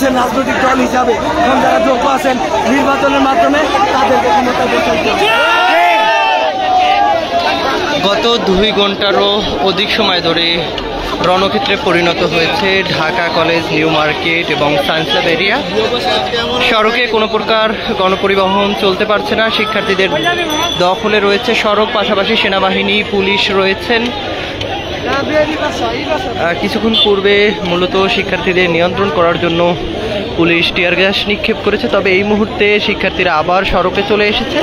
করছেন রাজনৈতিক দল হিসাবে এবং যারা যোগ্য আছেন নির্বাচনের মাধ্যমে তাদেরকে ক্ষমতা দেখাইতে হবে। গত 2 ঘন্টারও অধিক সময় ধরে রণক্ষেত্রে পরিণত হয়েছে ঢাকা কলেজ, নিউ মার্কেট এবং সায়েন্স ল্যাব এরিয়া। সড়কে কোনো প্রকার গণপরিবহন চলতে পারছে না। শিক্ষার্থীদের দখলে রয়েছে সড়ক, পাশাপাশি সেনাবাহিনী, পুলিশ রয়েছেন। কিছুক্ষণ পূর্বে মূলত শিক্ষার্থীদের নিয়ন্ত্রণ করার জন্য পুলিশ টিয়ার গ্যাস নিক্ষেপ করেছে, তবে এই মুহূর্তে শিক্ষার্থীরা আবার সড়কে চলে এসেছে।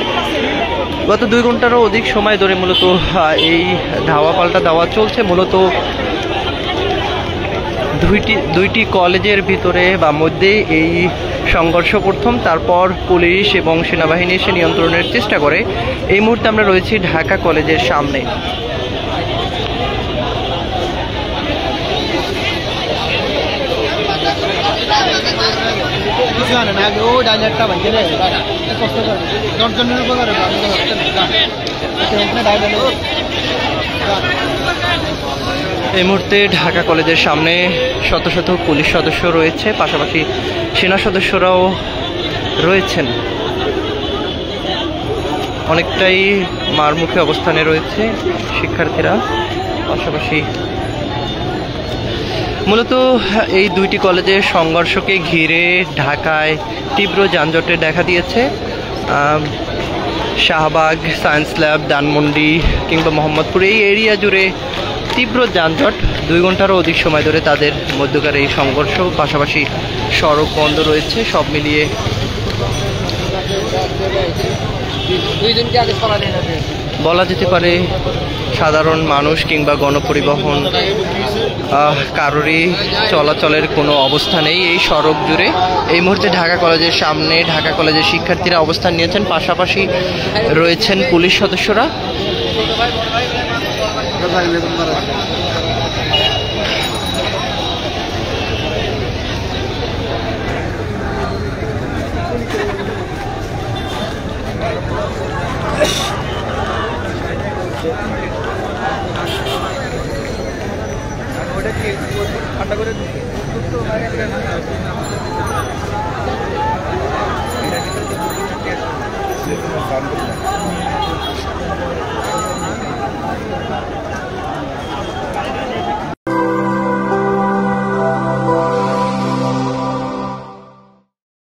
গত 2 ঘন্টারও অধিক সময় ধরে মূলত এই ধাওয়া পাল্টা দাওয়া চলছে। মূলত দুইটি কলেজের ভিতরে বা মধ্যে এই সংঘর্ষ প্রথম, তারপর পুলিশ এবং সেনাবাহিনী এসে নিয়ন্ত্রণের চেষ্টা করে। এই মুহূর্তে আমরা রয়েছি ঢাকা কলেজের সামনে। এই মুহূর্তে ঢাকা কলেজের সামনে শত শত পুলিশ সদস্য রয়েছে, পাশাপাশি সেনা সদস্যরাও রয়েছেন। অনেকটাই মারমুখী অবস্থানে রয়েছে শিক্ষার্থীরা। পাশাপাশি মূলত এই দুইটি কলেজের সংঘর্ষকে ঘিরে ঢাকায় তীব্র যানজটে দেখা দিয়েছে। শাহবাগ, সায়েন্স ল্যাব, ধানমন্ডি কিংবা মোহাম্মদপুর এই এরিয়া জুড়ে তীব্র যানজট। 2 ঘন্টারও অধিক সময় ধরে তাদের মধ্যকার এই সংঘর্ষ, পাশাপাশি সড়ক বন্ধ রয়েছে। সব মিলিয়ে বলা যেতে পারে সাধারণ মানুষ কিংবা গণপরিবহন কারোরই চলাচলের কোনো অবস্থা নেই এই সড়ক জুড়ে। এই মুহূর্তে ঢাকা কলেজের সামনে ঢাকা কলেজের শিক্ষার্থীরা অবস্থান নিয়েছেন, পাশাপাশি রয়েছেন পুলিশ সদস্যরা।